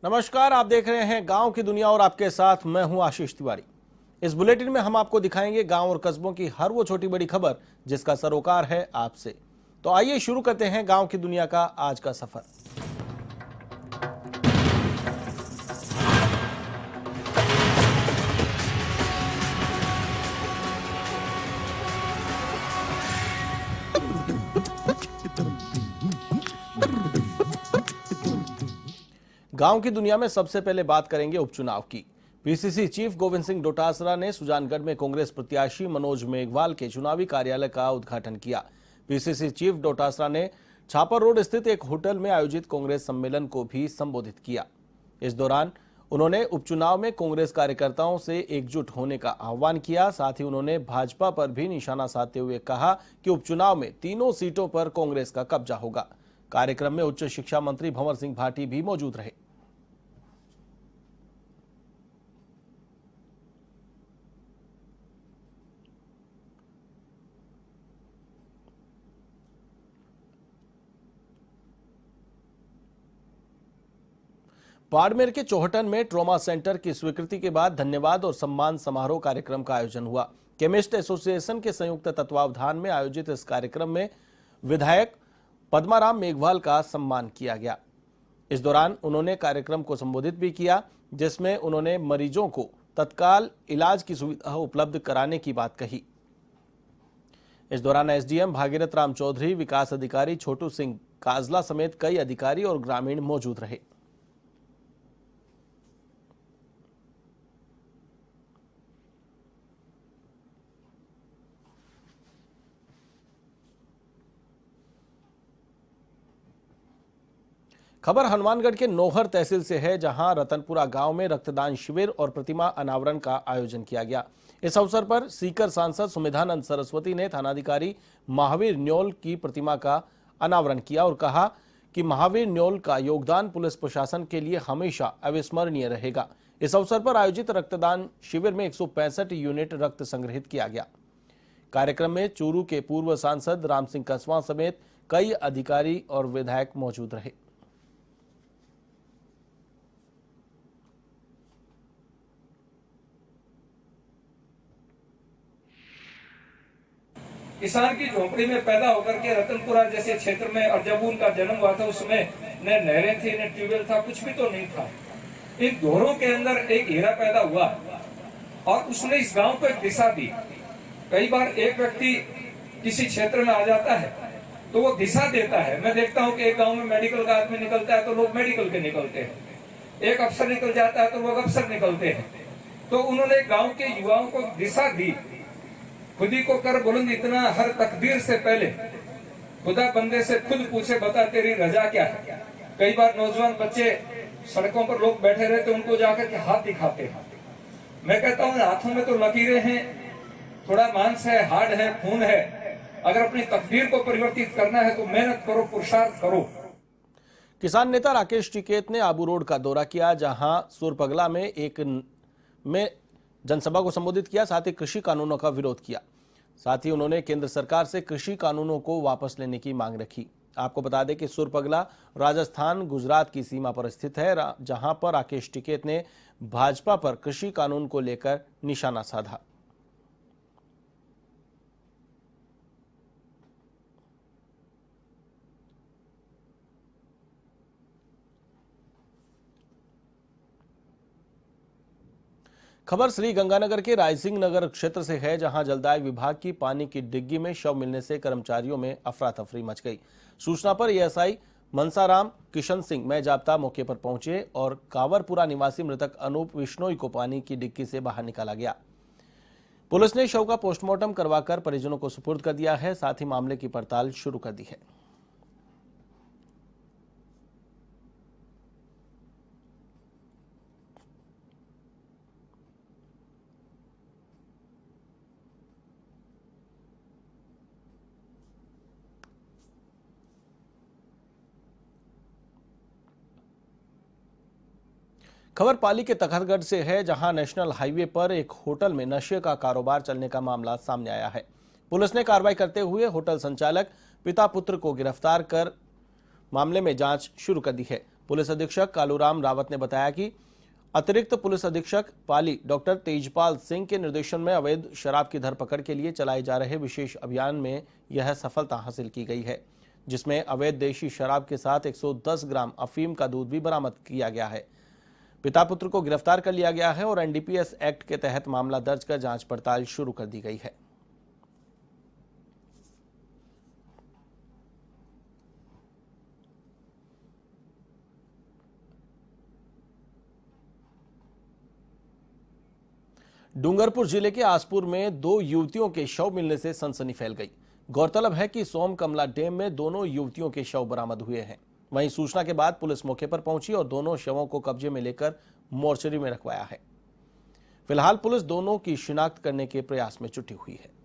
नमस्कार, आप देख रहे हैं गांव की दुनिया और आपके साथ मैं हूं आशीष तिवारी। इस बुलेटिन में हम आपको दिखाएंगे गांव और कस्बों की हर वो छोटी बड़ी खबर जिसका सरोकार है आपसे। तो आइए शुरू करते हैं गांव की दुनिया का आज का सफर। गांव की दुनिया में सबसे पहले बात करेंगे उपचुनाव की। पीसीसी चीफ गोविंद सिंह डोटासरा ने सुजानगढ़ में कांग्रेस प्रत्याशी मनोज मेघवाल के चुनावी कार्यालय का उद्घाटन किया। पीसीसी चीफ डोटासरा ने छापर रोड स्थित एक होटल में आयोजित कांग्रेस सम्मेलन को भी संबोधित किया। इस दौरान उन्होंने उपचुनाव में कांग्रेस कार्यकर्ताओं से एकजुट होने का आह्वान किया। साथ ही उन्होंने भाजपा पर भी निशाना साधते हुए कहा कि उपचुनाव में तीनों सीटों पर कांग्रेस का कब्जा होगा। कार्यक्रम में उच्च शिक्षा मंत्री भंवर सिंह भाटी भी मौजूद रहे। बाड़मेर के चौहटन में ट्रॉमा सेंटर की स्वीकृति के बाद धन्यवाद और सम्मान समारोह कार्यक्रम का आयोजन हुआ। केमिस्ट एसोसिएशन के संयुक्त तत्वावधान में आयोजित इस कार्यक्रम में विधायक पद्माराम मेघवाल का सम्मान किया गया। इस दौरान उन्होंने कार्यक्रम को संबोधित भी किया, जिसमें उन्होंने मरीजों को तत्काल इलाज की सुविधा उपलब्ध कराने की बात कही। इस दौरान एसडीएम भागीरथ राम चौधरी, विकास अधिकारी छोटू सिंह काजला समेत कई अधिकारी और ग्रामीण मौजूद रहे। खबर हनुमानगढ़ के नोहर तहसील से है, जहां रतनपुरा गांव में रक्तदान शिविर और प्रतिमा अनावरण का आयोजन किया गया। इस अवसर पर सीकर सांसद सुमेधानंद सरस्वती ने थानाधिकारी महावीर न्योल की प्रतिमा का अनावरण किया और कहा कि महावीर न्योल का योगदान पुलिस प्रशासन के लिए हमेशा अविस्मरणीय रहेगा। इस अवसर पर आयोजित रक्तदान शिविर में 165 यूनिट रक्त संग्रहित किया गया। कार्यक्रम में चूरू के पूर्व सांसद राम सिंह कसवां समेत कई अधिकारी और विधायक मौजूद रहे। किसान की झोपड़ी में पैदा होकर के रतनपुरा जैसे क्षेत्र में, और जब उनका जन्म हुआ था उसमें न नहरें थी, न ट्यूबवेल था, कुछ भी तो नहीं था। इन घरों के अंदर एक हीरा पैदा हुआ और उसने इस गांव को एक दिशा दी। कई बार एक व्यक्ति किसी क्षेत्र में आ जाता है तो वो दिशा देता है। मैं देखता हूँ कि एक गांव में मेडिकल का आदमी निकलता है तो लोग मेडिकल के निकलते हैं, एक अफसर निकल जाता है तो लोग अफसर निकलते हैं। तो उन्होंने गाँव के युवाओं को दिशा दी। खुदी को कर बुलंद इतना, हर तकदीर से पहले खुदा बंदे से खुद पूछे, बता तेरी रजा क्या है। कई बार नौजवान बच्चे सड़कों पर लोग बैठे रहते, उनको जाकर के हाथ दिखाते हैं। मैं कहता हूँ हाथों में तो लकीरें हैं, थोड़ा मांस है, हार्ड है, खून है। अगर अपनी तकदीर को परिवर्तित करना है तो मेहनत करो, पुरुषार्थ करो। किसान नेता राकेश टिकैत ने आबू रोड का दौरा किया, जहां सुरपगला में जनसभा को संबोधित किया। साथ ही कृषि कानूनों का विरोध किया। साथ ही उन्होंने केंद्र सरकार से कृषि कानूनों को वापस लेने की मांग रखी। आपको बता दें कि सुरपगला राजस्थान गुजरात की सीमा पर स्थित है, जहां पर राकेश टिकैत ने भाजपा पर कृषि कानून को लेकर निशाना साधा। खबर श्री गंगानगर के रायसिंह नगर क्षेत्र से है, जहां जलदाय विभाग की पानी की डिग्गी में शव मिलने से कर्मचारियों में अफरा तफरी मच गई। सूचना पर एएसआई मनसाराम किशन सिंह में जाब्ता मौके पर पहुंचे और कावरपुरा निवासी मृतक अनूप विश्नोई को पानी की डिग्गी से बाहर निकाला गया। पुलिस ने शव का पोस्टमार्टम करवाकर परिजनों को सुपुर्द कर दिया है। साथ ही मामले की पड़ताल शुरू कर दी है। खबर पाली के तखतगढ़ से है, जहां नेशनल हाईवे पर एक होटल में नशे का कारोबार चलने का मामला सामने आया है। पुलिस ने कार्रवाई करते हुए होटल संचालक पिता पुत्र को गिरफ्तार कर मामले में जांच शुरू कर दी है। पुलिस अधीक्षक कालूराम रावत ने बताया कि अतिरिक्त पुलिस अधीक्षक पाली डॉक्टर तेजपाल सिंह के निर्देशन में अवैध शराब की धरपकड़ के लिए चलाए जा रहे विशेष अभियान में यह सफलता हासिल की गई है, जिसमें अवैध देशी शराब के साथ 110 ग्राम अफीम का दूध भी बरामद किया गया है। पिता पुत्र को गिरफ्तार कर लिया गया है और एनडीपीएस एक्ट के तहत मामला दर्ज कर जांच पड़ताल शुरू कर दी गई है। डूंगरपुर जिले के आसपुर में 2 युवतियों के शव मिलने से सनसनी फैल गई। गौरतलब है कि सोम कमला डैम में दोनों युवतियों के शव बरामद हुए हैं। वहीं सूचना के बाद पुलिस मौके पर पहुंची और दोनों शवों को कब्जे में लेकर मोर्चरी में रखवाया है। फिलहाल पुलिस दोनों की शिनाख्त करने के प्रयास में जुटी हुई है।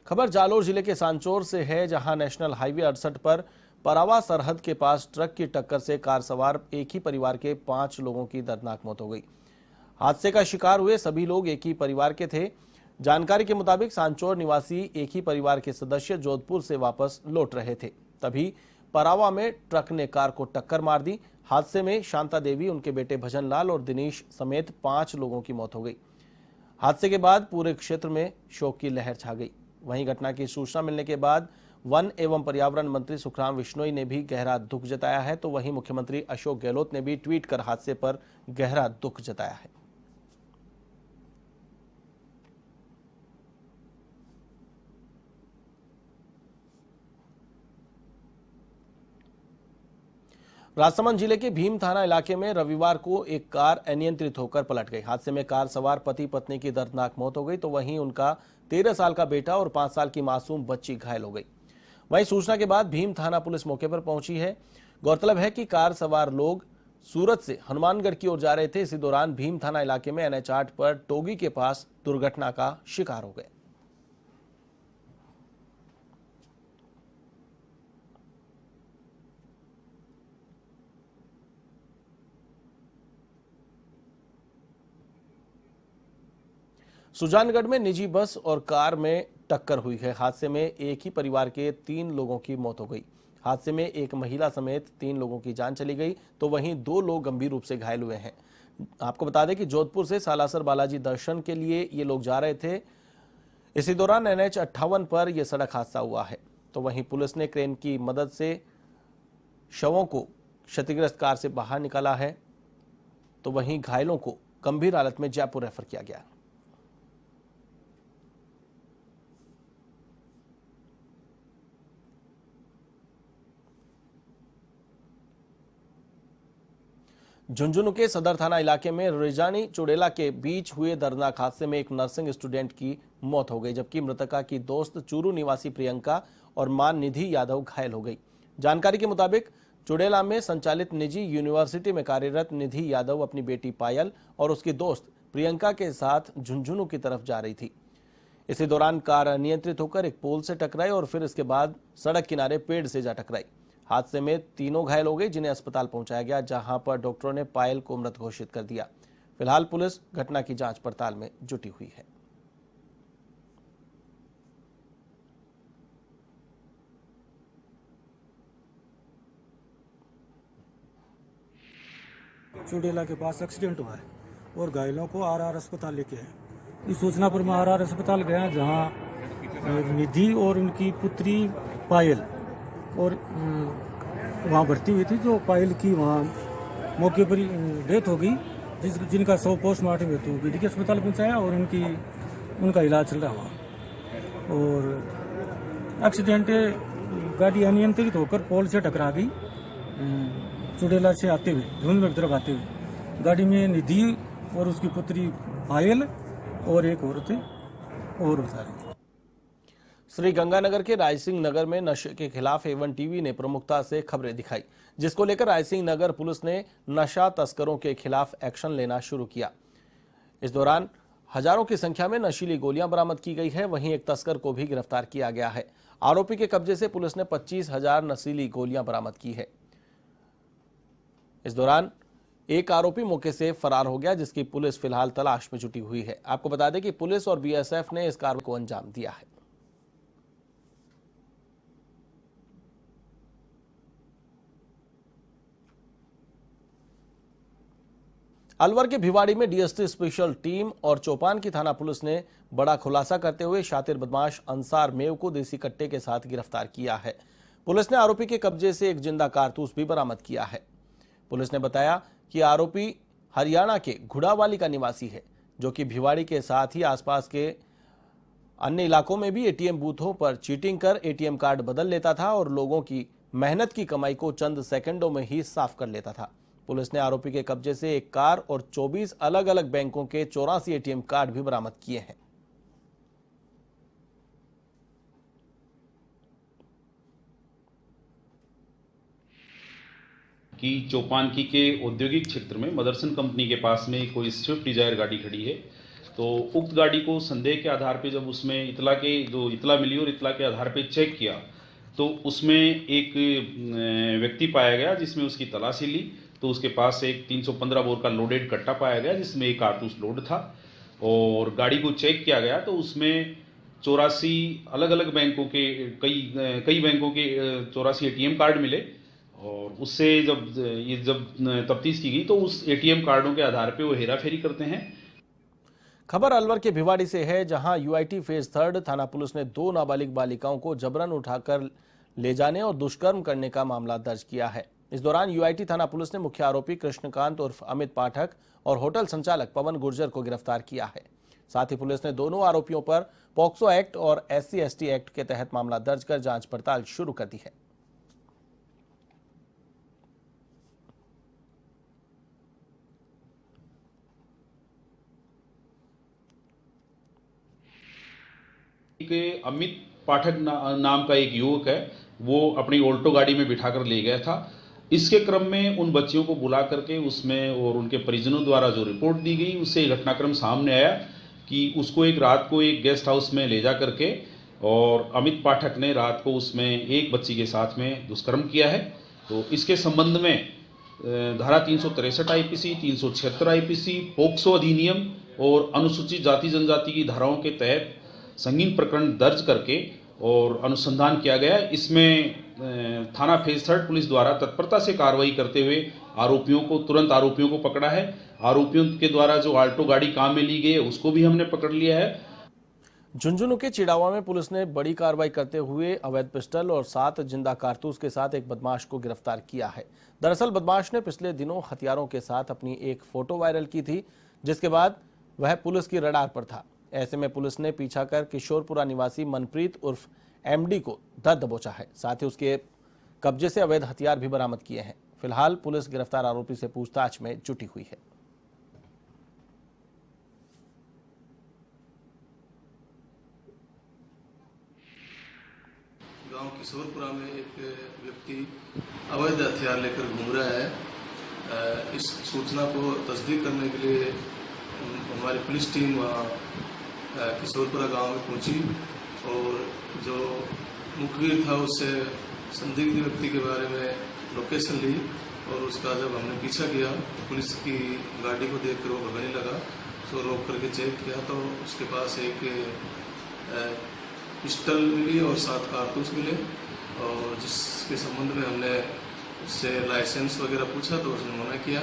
खबर जालोर जिले के सांचौर से है, जहां नेशनल हाईवे 68 पर परावा सरहद के पास ट्रक की टक्कर से कार सवार एक ही परिवार के 5 लोगों की दर्दनाक मौत हो गई। हादसे का शिकार हुए सभी लोग एक ही परिवार के थे। जानकारी के मुताबिक सांचौर निवासी एक ही परिवार के सदस्य जोधपुर से वापस लौट रहे थे, तभी परावा में ट्रक ने कार को टक्कर मार दी। हादसे में शांता देवी, उनके बेटे भजन लाल और दिनेश समेत 5 लोगों की मौत हो गई। हादसे के बाद पूरे क्षेत्र में शोक की लहर छा गई। वहीं घटना की सूचना मिलने के बाद वन एवं पर्यावरण मंत्री सुखराम विश्नोई ने भी गहरा दुख जताया है, तो वहीं मुख्यमंत्री अशोक गहलोत ने भी ट्वीट कर हादसे पर गहरा दुख जताया है। राजसमंद जिले के भीम थाना इलाके में रविवार को एक कार अनियंत्रित होकर पलट गई। हादसे में कार सवार पति पत्नी की दर्दनाक मौत हो गई, तो वहीं उनका 13 साल का बेटा और 5 साल की मासूम बच्ची घायल हो गई। वहीं सूचना के बाद भीम थाना पुलिस मौके पर पहुंची है। गौरतलब है कि कार सवार लोग सूरत से हनुमानगढ़ की ओर जा रहे थे। इसी दौरान भीम थाना इलाके में NH 8 पर टोगी के पास दुर्घटना का शिकार हो गए। सुजानगढ़ में निजी बस और कार में टक्कर हुई है। हादसे में एक ही परिवार के 3 लोगों की मौत हो गई। हादसे में एक महिला समेत 3 लोगों की जान चली गई, तो वहीं 2 लोग गंभीर रूप से घायल हुए हैं। आपको बता दें कि जोधपुर से सालासर बालाजी दर्शन के लिए ये लोग जा रहे थे। इसी दौरान NH 58 पर यह सड़क हादसा हुआ है, तो वहीं पुलिस ने क्रेन की मदद से शवों को क्षतिग्रस्त कार से बाहर निकाला है, तो वहीं घायलों को गंभीर हालत में जयपुर रेफर किया गया। झुंझुनू के सदर थाना इलाके में रिजानी चुड़ेला के बीच हुए दर्दनाक हादसे में एक नर्सिंग स्टूडेंट की मौत हो गई, जबकि मृतका की दोस्त चूरू निवासी प्रियंका और मां निधि यादव घायल हो गई। जानकारी के मुताबिक चुड़ेला में संचालित निजी यूनिवर्सिटी में कार्यरत निधि यादव अपनी बेटी पायल और उसकी दोस्त प्रियंका के साथ झुंझुनू की तरफ जा रही थी। इसी दौरान कार अनियंत्रित होकर एक पोल से टकराई और फिर इसके बाद सड़क किनारे पेड़ से जा टकराई। हादसे में तीनों घायल हो गए, जिन्हें अस्पताल पहुंचाया गया, जहां पर डॉक्टरों ने पायल को मृत घोषित कर दिया। फिलहाल पुलिस घटना की जांच पड़ताल में जुटी हुई है। चुड़ेला के पास एक्सीडेंट हुआ है और घायलों को आर अस्पताल लेके आए। इस सूचना पर मैं आर अस्पताल गया, जहां निधि और उनकी पुत्री पायल और वहाँ भर्ती हुई थी। जो पायल की वहाँ मौके पर डेथ हो गई, जिनका शव पोस्टमार्टम हेतु BD के अस्पताल पहुँचाया और उनका इलाज चल रहा हुआ। और एक्सीडेंट गाड़ी अनियंत्रित होकर पोल से टकरा गई। चुड़ेला से आते हुए, झुंझुनू की तरफ आते हुए गाड़ी में निधि और उसकी पुत्री पायल और एक औरत और बता रही। श्री गंगानगर के रायसिंह नगर में नशे के खिलाफ A1 टीवी ने प्रमुखता से खबरें दिखाई, जिसको लेकर रायसिंह नगर पुलिस ने नशा तस्करों के खिलाफ एक्शन लेना शुरू किया। इस दौरान हजारों की संख्या में नशीली गोलियां बरामद की गई है। वहीं एक तस्कर को भी गिरफ्तार किया गया है। आरोपी के कब्जे से पुलिस ने 25,000 नशीली गोलियां बरामद की है। इस दौरान एक आरोपी मौके से फरार हो गया, जिसकी पुलिस फिलहाल तलाश में जुटी हुई है। आपको बता दें कि पुलिस और बीएसएफ ने इस कार्रवाई को अंजाम दिया है। अलवर के भिवाड़ी में डीएसटी स्पेशल टीम और चौपान की थाना पुलिस ने बड़ा खुलासा करते हुए शातिर बदमाश अंसार मेव को देसी कट्टे के साथ गिरफ्तार किया है। पुलिस ने आरोपी के कब्जे से एक जिंदा कारतूस भी बरामद किया है। पुलिस ने बताया कि आरोपी हरियाणा के घुड़ावाली का निवासी है, जो कि भिवाड़ी के साथ ही आसपास के अन्य इलाकों में भी एटीएम बूथों पर चीटिंग कर एटीएम कार्ड बदल लेता था और लोगों की मेहनत की कमाई को चंद सेकंडों में ही साफ कर लेता था। पुलिस ने आरोपी के कब्जे से एक कार और 24 अलग अलग बैंकों के 84 एटीएम कार्ड भी बरामद किए हैं। कि चौपानकी के औद्योगिक क्षेत्र में मदरसन कंपनी के पास में कोई स्विफ्ट डिजायर गाड़ी खड़ी है, तो उक्त गाड़ी को संदेह के आधार पे जब उसमें इतला मिली और इतला के आधार पे चेक किया तो उसमें एक व्यक्ति पाया गया जिसमें उसकी तलाशी ली तो उसके पास एक 315 बोर का लोडेड कट्टा पाया गया जिसमें एक कारतूस लोड था। और गाड़ी को चेक किया गया तो उसमें 84 अलग अलग बैंकों के कई बैंकों के 84 एटीएम कार्ड मिले। और उससे जब तफ्तीश की गई तो उस एटीएम कार्डों के आधार पे वो हेराफेरी करते हैं। खबर अलवर के भिवाड़ी से है, जहां यूआईटी फेज 3 थाना पुलिस ने 2 नाबालिग बालिकाओं को जबरन उठाकर ले जाने और दुष्कर्म करने का मामला दर्ज किया है। इस दौरान यूआईटी थाना पुलिस ने मुख्य आरोपी कृष्णकांत उर्फ अमित पाठक और होटल संचालक पवन गुर्जर को गिरफ्तार किया है। साथ ही पुलिस ने दोनों आरोपियों पर पॉक्सो एक्ट और SC/ST एक्ट के तहत मामला दर्ज कर जांच पड़ताल शुरू कर दी है। एक अमित पाठक नाम का एक युवक है, वो अपनी ऑल्टो गाड़ी में बिठाकर ले गया था। इसके क्रम में उन बच्चियों को बुला करके उसमें और उनके परिजनों द्वारा जो रिपोर्ट दी गई उससे घटनाक्रम सामने आया कि उसको रात को एक गेस्ट हाउस में ले जा करके और अमित पाठक ने रात को उसमें एक बच्ची के साथ में दुष्कर्म किया है। तो इसके संबंध में धारा 363 IPC, 376 IPC, पोक्सो अधिनियम और अनुसूचित जाति जनजाति की धाराओं के तहत संगीन प्रकरण दर्ज करके और अनुसंधान किया गया। इसमें थाना फेज 3 पुलिस द्वारा तत्परता से कार्रवाई करते हुए तुरंत आरोपियों को पकड़ा है। आरोपियों के द्वारा जो आल्टो गाड़ी काम में ली गई है उसको भी हमने पकड़ लिया है। झुंझुनू के चिड़ावा में पुलिस ने बड़ी कार्रवाई करते हुए अवैध पिस्टल और 7 जिंदा कारतूस के साथ एक बदमाश को गिरफ्तार किया है। दरअसल बदमाश ने पिछले दिनों हथियारों के साथ अपनी एक फोटो वायरल की थी, जिसके बाद वह पुलिस की रडार पर था। ऐसे में पुलिस ने पीछा कर किशोरपुरा निवासी मनप्रीत उर्फ MD को दर दबोचा है। साथ ही उसके कब्जे से अवैध हथियार भी बरामद किए हैं। फिलहाल पुलिस गिरफ्तार आरोपी से पूछताछ में जुटी हुई है। गांव किशोरपुरा में एक व्यक्ति अवैध हथियार लेकर घूम रहा है। इस सूचना को तस्दीक करने के लिए हमारी पुलिस टीम किशोरपुरा गांव में पहुंची और जो मुखबिर था उससे संदिग्ध व्यक्ति के बारे में लोकेशन ली और उसका जब हमने पीछा किया तो पुलिस की गाड़ी को देखकर वो भगने लगा। उसको रोक करके चेक किया तो उसके पास एक पिस्टल मिली और 7 कारतूस मिले और जिसके संबंध में हमने उससे लाइसेंस वगैरह पूछा तो उसने मना किया।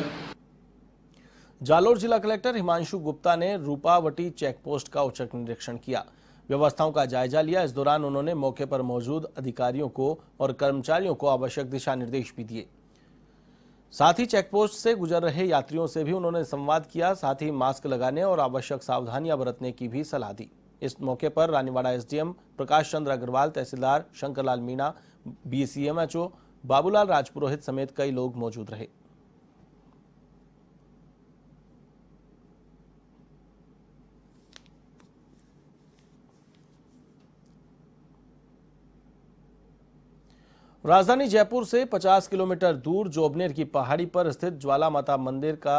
जालोर जिला कलेक्टर हिमांशु गुप्ता ने रूपावटी चेकपोस्ट का औचक निरीक्षण किया, व्यवस्थाओं का जायजा लिया। इस दौरान उन्होंने मौके पर मौजूद अधिकारियों को और कर्मचारियों को आवश्यक दिशा निर्देश भी दिए। साथ ही चेकपोस्ट से गुजर रहे यात्रियों से भी उन्होंने संवाद किया। साथ ही मास्क लगाने और आवश्यक सावधानियां बरतने की भी सलाह दी। इस मौके पर रानीवाड़ा SDM प्रकाश चंद्र अग्रवाल, तहसीलदार शंकरलाल मीणा, BCMHO बाबूलाल राजपुरोहित समेत कई लोग मौजूद रहे। राजधानी जयपुर से 50 किलोमीटर दूर जोबनेर की पहाड़ी पर स्थित ज्वाला माता मंदिर का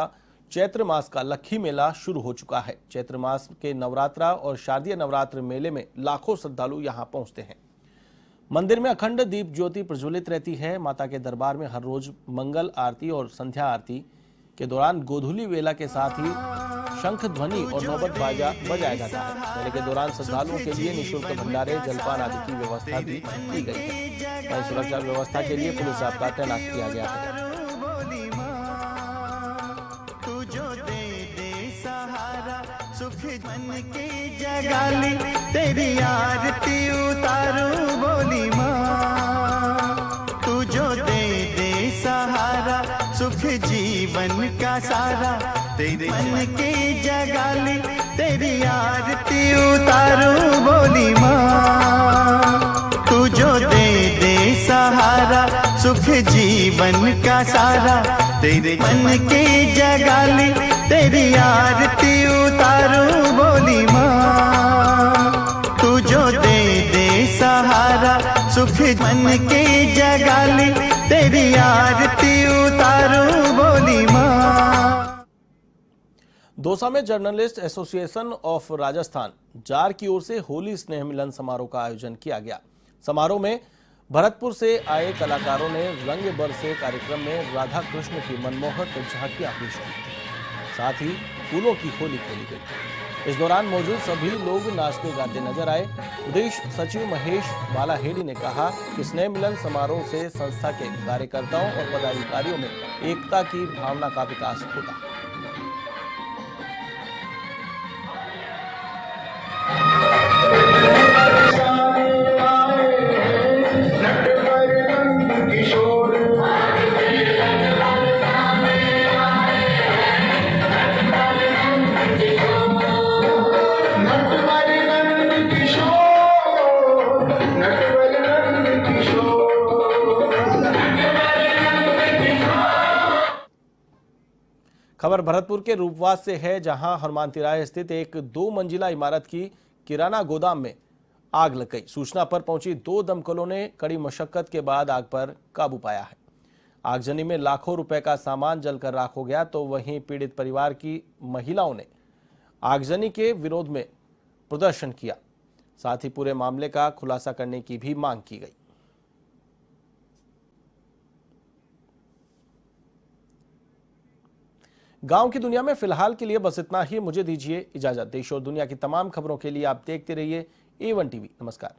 चैत्र मास का लक्खी मेला शुरू हो चुका है। चैत्र मास के नवरात्रा और शारदीय नवरात्र मेले में लाखों श्रद्धालु यहां पहुंचते हैं। मंदिर में अखंड दीप ज्योति प्रज्वलित रहती है। माता के दरबार में हर रोज मंगल आरती और संध्या आरती के दौरान गोधूली वेला के साथ ही शंख ध्वनि और नौबत बाजा बजाया जाता है। मेले के दौरान श्रद्धालुओं के लिए निःशुल्क भंडारे, जलपान आदि की व्यवस्था भी की गई है। वहीं सुरक्षा व्यवस्था के लिए पुलिस आपका तैनात किया गया है। सुख मन की जगाली तेरी आरती उतारू बोली माँ, तू जो दे सहारा सुख जीवन का सारा, तेरे मन की जगाली तेरी आरती उतारू बोली माँ, तू जो दे सहारा सुख जीवन का सारा, तेरे मन की जगाली तेरी आरती उतारू बोली माँ, तू जो दे सहारा सुख मन की जगाली तेरी आरती उतारू बोली माँ। दौसा में journalist association of Rajasthan jar की ओर से होली स्नेह मिलन समारोह का आयोजन किया गया। समारोह में भरतपुर से आए कलाकारों ने रंग बरसे कार्यक्रम में राधा कृष्ण की मनमोहक झांकियां पेश की, साथ ही फूलों की होली खेली गई। इस दौरान मौजूद सभी लोग नाचते गाते नजर आए। प्रदेश सचिव महेश बालाहेड़ी ने कहा कि स्नेह मिलन समारोह से संस्था के कार्यकर्ताओं और पदाधिकारियों में एकता की भावना का विकास होता है। खबर भरतपुर के रूपवास से है, जहां हनुमान तिराहे स्थित एक 2 मंजिला इमारत की किराना गोदाम में आग लग गई। सूचना पर पहुंची 2 दमकलों ने कड़ी मशक्कत के बाद आग पर काबू पाया है। आगजनी में लाखों रुपए का सामान जलकर राख हो गया, तो वहीं पीड़ित परिवार की महिलाओं ने आगजनी के विरोध में प्रदर्शन किया, साथ ही पूरे मामले का खुलासा करने की भी मांग की गई। गांव की दुनिया में फिलहाल के लिए बस इतना ही। मुझे दीजिए इजाजत। देश और दुनिया की तमाम खबरों के लिए आप देखते रहिए A1 टीवी। नमस्कार।